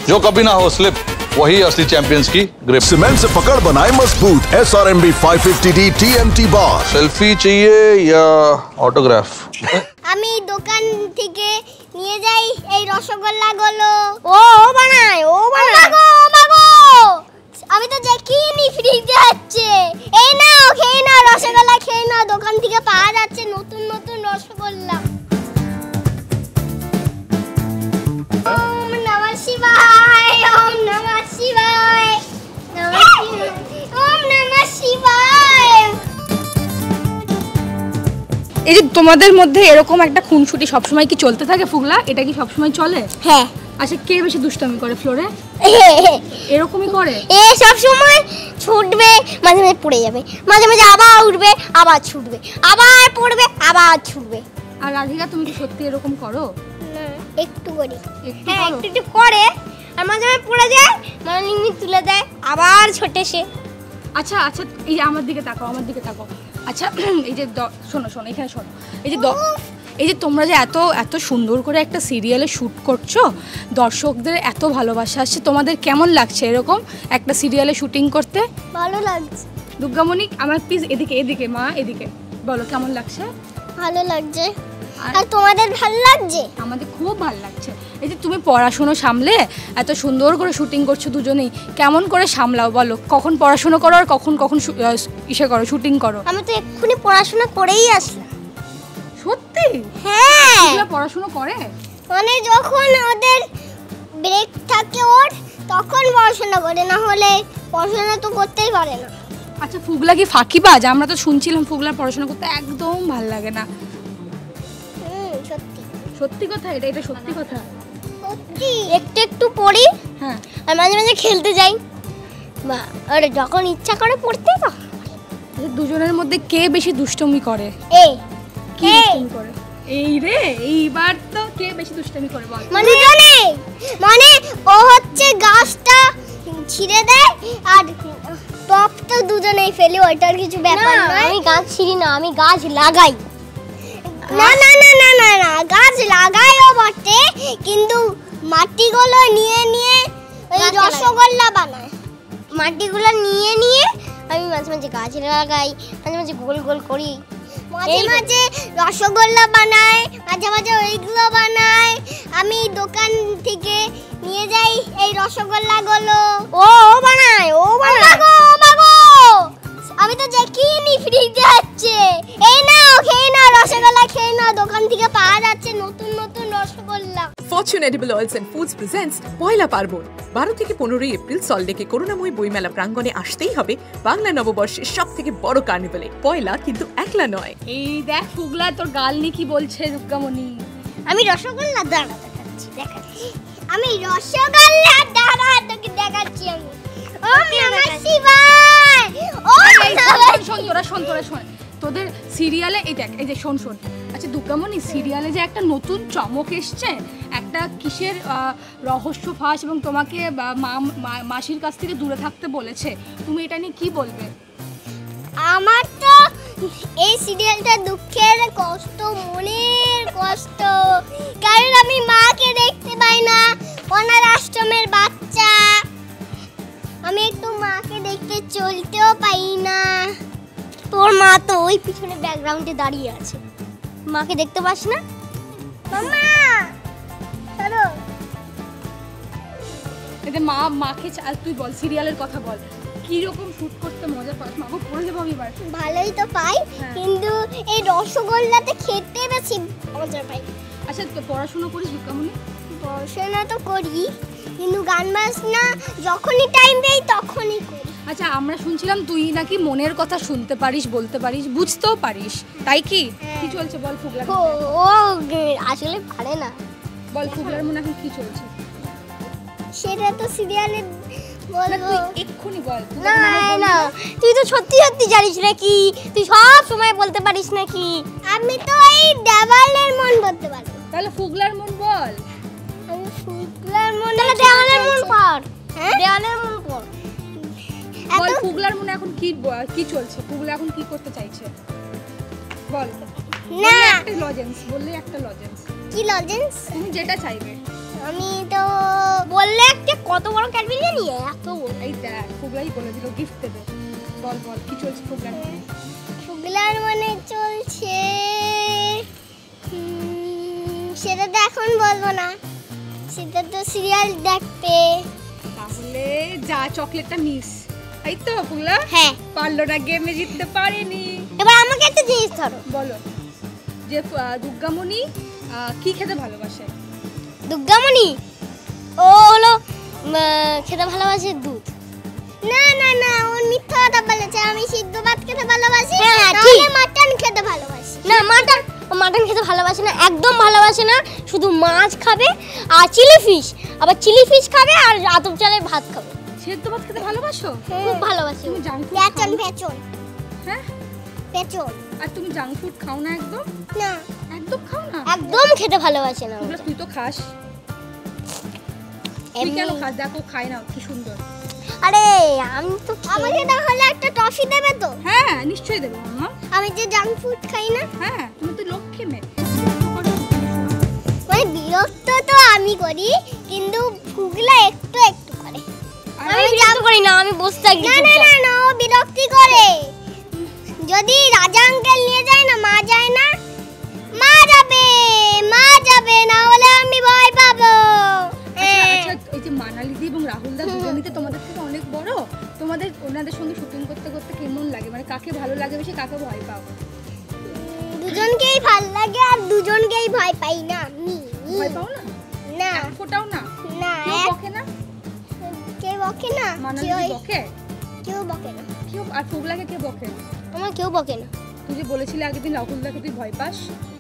जो कभी ना हो स्लिप, वही असली चैंपियंस की ग्रिप। सीमेंट से पकड़ बनाए मजबूत SRMB 550D TMT बार। सेल्फी चाहिए या ऑटोग्राफ? আমি দোকান থেকে নিয়ে যাই এই রসগোল্লাগুলো। ও বানায়, ও মাগো আমি তো দেখিনি ফ্রিজে আছে। এই নাও খেয়ে নাও, রসগোল্লা খেয়ে নাও, দোকান থেকে পাওয়া যাচ্ছে নতুন নতুন রসগোল্লা। ওম নমঃ শিবায়, ওম নমঃ শিবায়, ওম নমঃ শিবায়। এই যে তোমাদের মধ্যে এরকম একটা খুনসুটি সবসময় কি চলতে থাকে ফুগলা? এটা কি সবসময় চলে? হ্যাঁ। আচ্ছা, কে বেশি দুষ্টামি করে ফ্লোরে? এরকমই করে? সব সময় ছুটবে, মাঝে মাঝে পড়ে যাবে, মাঝে মাঝে আবার উঠবে, আবার ছুটবে, আবার পড়বে, আবার ছুটবে। আর রাধিকা, তুমি কি সত্যি এরকম করো? না, একটু করি। একটু হ্যাঁ, করো? একটু করে, আর মাঝে মাঝে পড়ে যায়, মানে তুলে দেয়, আবার ছোটে সে। আচ্ছা আচ্ছা, এই যে আমার দিকে তাকাও, আমার দিকে তাকাও। আচ্ছা, এই যে শোনো শোনো, এখানে শোনো। এই যে তোমরা যে এত এত সুন্দর করে একটা সিরিয়ালে শ্যুট করছো, দর্শকদের এত ভালোবাসা আসছে, তোমাদের কেমন লাগছে এরকম একটা সিরিয়ালে শুটিং করতে? ভালো লাগছে। দুর্গামণি, আমার প্লিজ এদিকে এদিকে, মা এদিকে, বলো কেমন লাগছে? ভালো লাগছে। আর তোমাদের ভালো লাগছে? আমাদের খুব ভালো লাগছে। এই যে তুমি পড়াশুনো সামলে এত সুন্দর করে শুটিং করছো দুজনেই, কেমন করে সামলাও বলো? কখন পড়াশুনো করো আর কখন কখন ইসে করো, শুটিং করো? আমি তো এক্ষুনি পড়াশোনা করেই আসলাম। সত্যি? হ্যাঁ। ফুগলা পড়াশুনো করে? মানে যখন ওদের ব্রেক থাকে ওর, তখন পড়াশোনা করে, না হলে পড়াশোনা তো করতেই পারে না। আচ্ছা, ফুগলা কি ফাঁকিবাজ? আমরা তো শুনছিলাম ফুগলার পড়াশোনা করতে একদম ভালো লাগে না। সত্যি সত্যি কথা? এটা সত্যি কথা? সত্যি। একটু একটু পড়ি, হ্যাঁ, আর মাঝে মাঝে খেলতে যাই, বা আরে যখন ইচ্ছা করে পড়তে তো। দুজনের মধ্যে কে বেশি দুষ্টুমি করে? কি দুষ্টুমি করে? এই রে, এইবার তো কে বেশি দুষ্টুমি করে বল? মানে ও হচ্ছে গাছটা ছিঁড়ে দেয়, আর টপটা দুজনেই ফেলে, ওইটার কিছু ব্যাপার না। আমি গাছ ছিঁড়ি না, আমি গাছ লাগাই। না না না না না না, গাছ লাগাইও বটে, কিন্তু মাটিগুলো নিয়ে নিয়ে ওই রসগোল্লা বানায়। মাটিগুলো নিয়ে নিয়ে আমি মাঝে মাঝে গাছ লাগাই, মাঝে মাঝে গোল গোল করি, মাঝে মাঝে রসগোল্লা বানাই, মাঝে মাঝে ওইগুলো বানাই। আমি দোকান থেকে নিয়ে যাই এই রসগোল্লাগুলো। ও বানায়, ও মাগো আমি তো দেখিনি ফ্রিজে আছে। এই নাও খেয়ে নাও, রসগোল্লা খেয়ে নাও, দোকান থেকে পাওয়া যাচ্ছে নতুন নতুন rasgulla. Fortune edible oils and foods presents Poila Parbon. 12 থেকে 15 এপ্রিল সল্টলেকে করুণাময়ী বইমেলা প্রাঙ্গণে আসতেই হবে বাংলা নববর্ষের সবথেকে বড় কার্নিভালে। পয়লা কিন্তু একলা নয়। এই দেখ ফুগলা, তোর গাল নিয়ে কি বলছে দুর্গামণি? আমি রসগোল্লা দাঁড়া দেখাচ্ছি, আমি রসগোল্লা দাঁড়া তোকে দেখাচ্ছি। আমি ওম নমঃ শিবায়, শোন তোদের সিরিয়ালে এই দেখ, এই যে শোন। আচ্ছা দুর্গামণি, সিরিয়ালে যে একটা নতুন চমক এসছে, একটা কিসের রহস্য ফাঁস, এবং তোমাকে মাসির কাছ থেকে দূরে থাকতে বলেছে, তুমি এটা নিয়ে কি বলবে? আমার তো এই সিরিয়ালটা দুঃখের কষ্ট, মনের কষ্ট, কারণ আমি মাকে দেখতে পাই না, অনাথ আশ্রমের বাচ্চা, আমি একটু মাকে দেখতে চলতেও পাই না। তোর মা তো ওই পিছনে ব্যাকগ্রাউন্ডে দাঁড়িয়ে আছে, মাকে দেখতে পাস না? মামা চলো। এতে মাকে তুই বল, সিরিয়ালের কথা বল, কি রকম শুট করতে মজা পাস? মাগো পড়ে যাবো আমি এবার। ভালোই তো পাই, কিন্তু এই রসগোল্লাতে খেতে বেশি মজা পাই। আচ্ছা, তো পড়াশোনা করিস দুর্গামণি? পড়াশোনা তো করি, কিন্তু গান বাজনা যখনই টাইম পাই তখনই করি। আচ্ছা, আমরা শুনছিলাম তুই নাকি মনের কথা শুনতে পারিস, বলতে পারিস, বুঝতেও পারিস, তাই কি? কি চলছে বল ফুগলার? ও আসলে পারে না। বল ফুগলার মনে এখন কি চলছে? সেটা তো সিরিয়ালে বলবো। এক্ষুনি বল। না না, তুই তো সত্যি সত্যি জানিস নাকি? তুই সব সময় বলতে পারিস নাকি? আমি তো এই দেওয়ালের মন বলতে পারি। তাহলে ফুগলার মন বল। আমি ফুগলার মন, তাহলে দেওয়ালের মন পড়। হ্যাঁ, দেওয়ালের মন পড়। বল ফুগলার মনে এখন কি চলছে? ফুগলা এখন কি করতে চাইছে বল। না, একটা লজেন্স বললে, একটা লজেন্স। কি লজেন্স? তুমি যেটা চাইবে। আমি তো বললে একটা কত বড় ক্যাডবেরি জানি এত বড়। এই দেখ ফুগলাই বলে দিল গিফট দেবে। বল বল কি চলছে ফুগলার মনে? ফুগলার মানে চলছে সেটা তো এখন বলবো না, সেটা তো সিরিয়াল দেখতে। তাহলে যা চকলেটটা নিস, এই তো ফুগলা? হ্যাঁ। পারলো না, গেমে জিততে পারেনি। এবার আমাকে একটা জিনিস ধরো। বলো যে দুর্গামণি কি খেতে ভালোবাসে? দুর্গামণি ও হলো খেতে ভালোবাসে দুধ। না না না, ও মিথ্যা কথা বলেছে। আমি সিদ্ধ ভাত খেতে ভালোবাসি, তাহলে মাটন খেতে ভালোবাসি। না, মাটন খেতে ভালোবাসে না, একদম ভালোবাসে না। শুধু মাছ খাবে আর চিলি ফিশ, আবার চিলি ফিশ খাবে আর আতপ চালের ভাত খাবে। সেদ্ধ ভাত খেতে ভালোবাসো? খুব ভালোবাসি। তুমি জাঙ্ক ফুড পেঁচন খাও? পেঁচন হ্যাঁ, পেঁচন। আর তুমি জাঙ্ক ফুড খাও না? একদম না, একদম খাও না? একদম খেতে ভালোবাসে না। ফুগলা তুই তো খাস। তুই কেন খাস? দেখো খাই না, কি সুন্দর। আরে আমি তো আমাকে তাহলে একটা টফি দেবে তো? হ্যাঁ নিশ্চয়ই দেবো মামা। আমি যে জাঙ্ক ফুড খাই না। হ্যাঁ তুমি তো লক্ষ্মী মেয়ে। মানে বিরক্ত তো আমি করি, কিন্তু ফুগলা একটু একটু করে। আমি বিরক্ত করি না, আমি বসে থাকি। না না না না, ও বিরক্তি করে। যদি রাজা আঙ্কেল নিয়ে যায় না, মা যায় না। মা যাবে না হলে আমি ভয় পাবো। আচ্ছা এই যে মানালিদি এবং রাহুল দা দুজনেই তো তোমাদের থেকে অনেক বড়, তোমাদের ওনাদের সঙ্গে শুটিং করতে করতে কেমন লাগে? মানে কাকে ভালো লাগে বেশি, কাকে ভয় পাও? দুজনকেই ভালো লাগে আর দুজনকেই ভয় পাই না আমি। ভয় পাও না? না এক ফোঁটাও না? না, কেউ বকে না? কেউ বকে না। মানালিদি বকে? কেউ বকে না। কেউ? আর ফুগলাকে কে বকে? আমার কেউ বকে না। তুই যে বলেছিলি আগের দিন রাহুল দাকে তুই ভয় পাস,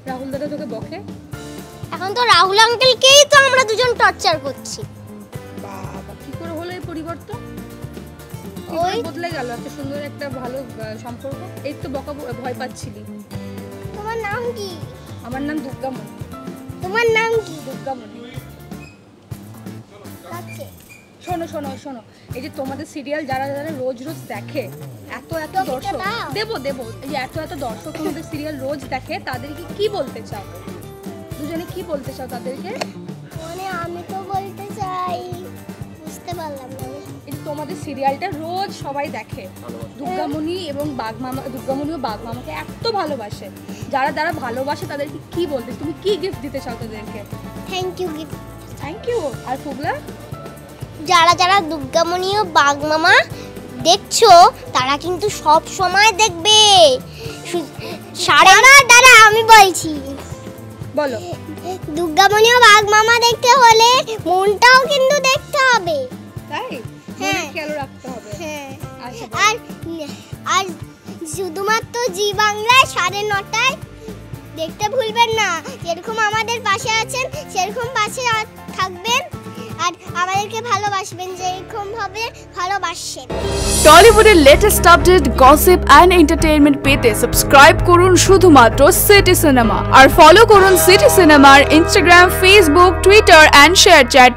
রাহুল দাদা তোকে বকে? এখন তো রাহুল আঙ্কেলকেই তো আমরা দুজন টর্চার করছি। বাবা কি করে হলো এই পরিবর্তন? ওই বদলে গেল এত সুন্দর একটা ভালো সম্পর্ক। এই তো বকা ভয় পাচ্ছিলি। তোমার নাম কি? আমার নাম দুর্গামণি। তোমার নাম কি? দুর্গামণি। আচ্ছা, শোনো শোনো শোনো, এই যে তোমাদের সিরিয়াল যারা যারা রোজ রোজ দেখে, এত এত টপিকটা দর্শক, দাও। দেবো দেবো, এই যে এত এত দর্শক তোমাদের সিরিয়াল রোজ দেখে, তাদেরকে কি বলতে চাও? দুজনে কি বলতে চাও তাদেরকে? মানে আমি তো বলতে চাই, বুঝতে পারলাম না। এই যে তোমাদের সিরিয়ালটা রোজ সবাই দেখে, দুর্গামণি এবং বাঘমামা, দুর্গামণি ও বাঘমামাকে এত ভালোবাসে, যারা যারা ভালোবাসে তাদেরকে কি বলতে, তুমি কি গিফট দিতে চাও তাদেরকে? Thank you gift. Thank you. আর ফুগলা? যারা যারা দুর্গামণি ও বাঘমামা দেখছো তারা কিন্তু সব সময় দেখবে। দাঁড়া আমি বলছি। বলো। দুর্গামণি ও বাঘমামা দেখতে হলে মনটাও কিন্তু দেখতে হবে। তাই? হ্যাঁ। খেয়াল রাখতে হবে। হ্যাঁ। আচ্ছা, আর আর শুধুমাত্র জি বাংলায় 9:30টায় দেখতে ভুলবেন না। যেরকম আমাদের পাশে আছেন সেরকম পাশে থাকবেন আর আমাদেরকে ভালোবাসবেন যেরকম ভাবে ভালোবাসেন। টলিউডের latest update, gossip and entertainment পেতে সাবস্ক্রাইব করুন শুধুমাত্র সিটি সিনেমা আর ফলো করুন সিটি সিনেমার Instagram, Facebook, Twitter and share chat.